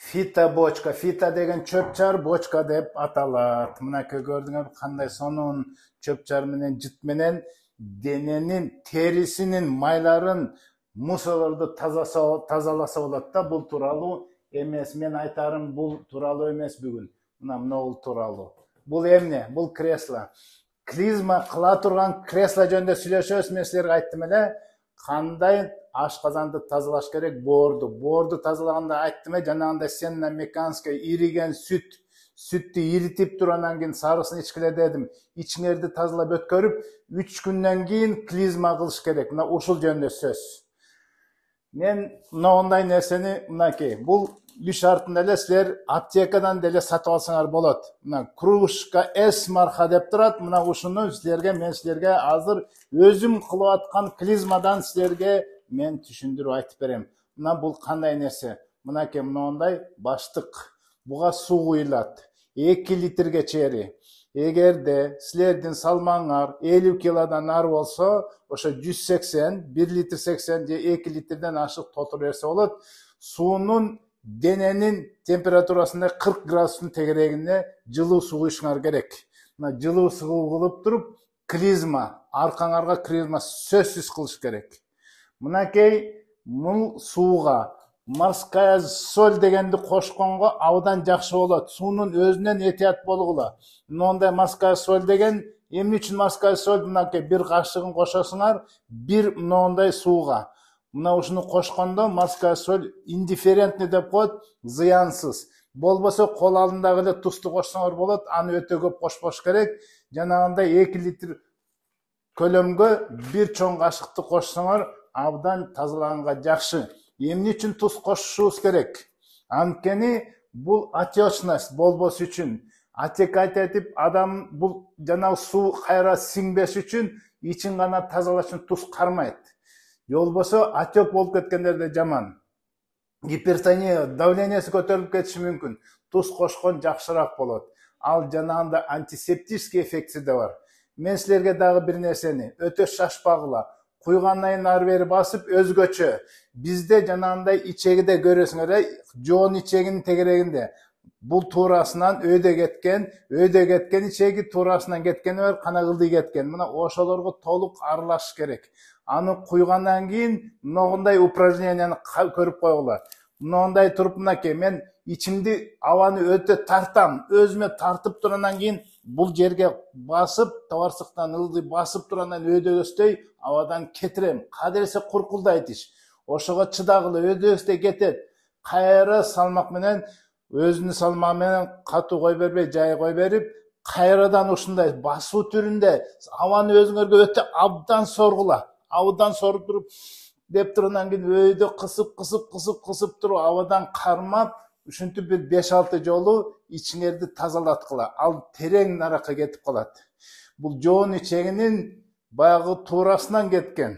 Фита фита деген чөп-чар бочка деп аталат. Мынакей көрдүңөр кандай сонун чөп-чар менен жыт менен дененин терисинин майларын мусорлорду тазаласа болот да. Бул тууралуу эмес, мен айтарым бул тууралуу эмес бүгүн. Мына могул тууралуу. Бул эмне? Бул кресло. Клизма кыла турган кресло жөнүндө сүйлөшөбүз. Мен силерге айттым эле, кандай ашказанды тазалаш керек, боорду тазалаганда айттым эле, жанагындай сенна меканская ириген сүттү иритип туруп анан кийин сарысын ичкиле дедим. Ичиңерди тазалап өткөрүп 3 күндөн кийин клизма кылыш керек. Мына ушул жөнүндө сөз. Мен мындай нерсени мынакей, бул үй шартында эле силер аптекадан деле сатып алсаңар болот. Мына кружка S марка деп турат. Мына ушуну мен силерге азыр өзүм кылып аткан клизмадан силерге мен түшүндүрүп айтып берем. Мына бул кандай нерсе? Мынакей мындай баштык. Буга суу куюлат. 2 литрге чейин. Эгерде силердин салмаңар 50 килодан ары болсо, ошо 180, 1 литр 80 же 2 литрден ашык толтура берсе болот. Суунун дененин температурасында 40 градустун тегерегинде жылуу суу куюшуңар керек. Мына жылуу суу кылып туруп, клизма, аркаңарга клизма сөзсүз кылыш керек. Мынакей мул сууга морская соль дегенди кошконго абдан жакшы болот. Суунун өзүнөн этият болгула. Мындай морская соль деген эмне үчүн морская соль? Мынакей бир кашыгын кошосуңар, бир мындай сууга. Мына ушуну кошкондо морская соль индифферентный деп коет, зыянсыз. Болбосо кол алдындагы эле тузду кошсоңор болот, аны өтө көп кошпош керек. Жанагындай 2 литр көлөмгө бир чоң кашыкты кошсоңор абдан тазалаганга жакшы. Эмне үчүн туз кошушубуз керек? Анткени бул отечность болбос үчүн, отекать этип адам бул жанагы суу кайра сиңбеш үчүн ичин гана тазалаш үчүн туз кармайт. Болбосо отек болуп кеткендерде жаман. Гипертония, давлениясы көтөрүлүп кетиши мүмкүн. Туз кошкон жакшыраак болот. Ал жанагында антисептический эффекти да бар. Мен силерге дагы бир нерсени өтө шашпагыла. Куйгандан ары бери басып өзгөчө. Бизде жанагындай ичегиде көрөсүңөр, жоон ичегинин тегерегинде. Бул туурасынан өйдө кеткен ичеги туурасынан кеткени бар, кана кылдый кеткен. Мына ошолорго толук аралаш керек. Аны куйгандан кийин мындай упражненияны көрүп койгула. Мындай туруп мынакей, мен ичимди абаны өтө тартам, өзүмө тартып турандан кийин бул жерге басып, табарсыктан ылдый басып турандан өйдөгөсдөй абадан кетирем. Кадыресе куркулдайт иш. Ошого чыдагыла, өйдөгөсдөй кетет. Кайра салмак менен, өзүнүн салмагы менен катуу кой бербей, жай кой берип, кайрадан ушундай басуу түрүндө абаны өзүңөргө өтө абдан соргула. Абдан соруп туруп деп турандан кийин өйдө кысып туруп абадан кармап, ушинтип бир 5-6 жолу ичиңерди тазалаткыла. Ал терең наракка кетип калат. Бул жоон ичегинин баягы туурасынан кеткен.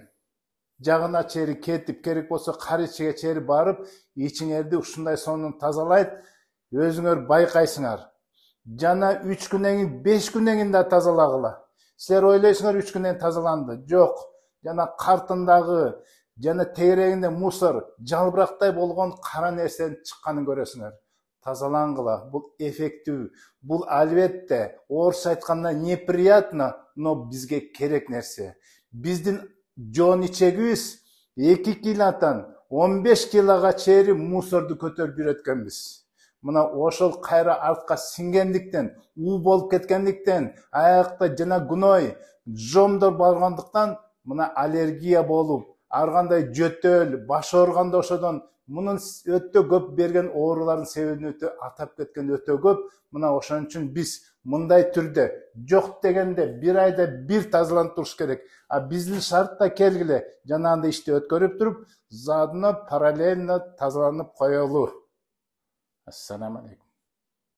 Жагына чейин кетип, керек болсо кар ичиге чейин барып, ичиңерди ушундай сонун тазалайт. Өзүңөр байкайсыңар. Жана 3 күндөн кийин, 5 күндөн кийин да тазалагыла. Силер ойлойсуңар 3 күндөн тазаланды. Жок. Жана картындагы, жана тегерегинде мусор, жалбырактай болгон кара нерсенин чыкканын көрөсүңөр. Тазалангыла. Бул эффектив. Бул албетте, орусча айтканда неприятно, но бизге керек нерсе. Биздин жоон ичегибиз 2 килодан 15 килога чейин мусорду көтөрүп жүрөткөнбүз. Мына ошол кайра артка сиңгендиктен, уу болуп кеткендиктен, аякта жана гной, жомдор баргандыктан мына аллергия болуп, аргандай жөтөл, баш ооруганда ошодон мунун өтө көп берген оорулардын себебин өтө атап кеткен өтө көп. Мына ошон үчүн биз мындай түрдө жок дегенде бир айда бир тазаланып туруш керек. А биздин шартта келгиле, жанагындай ишти өткөрүп туруп, заодно параллельно тазаланып коелу. Ассаламу алейкум.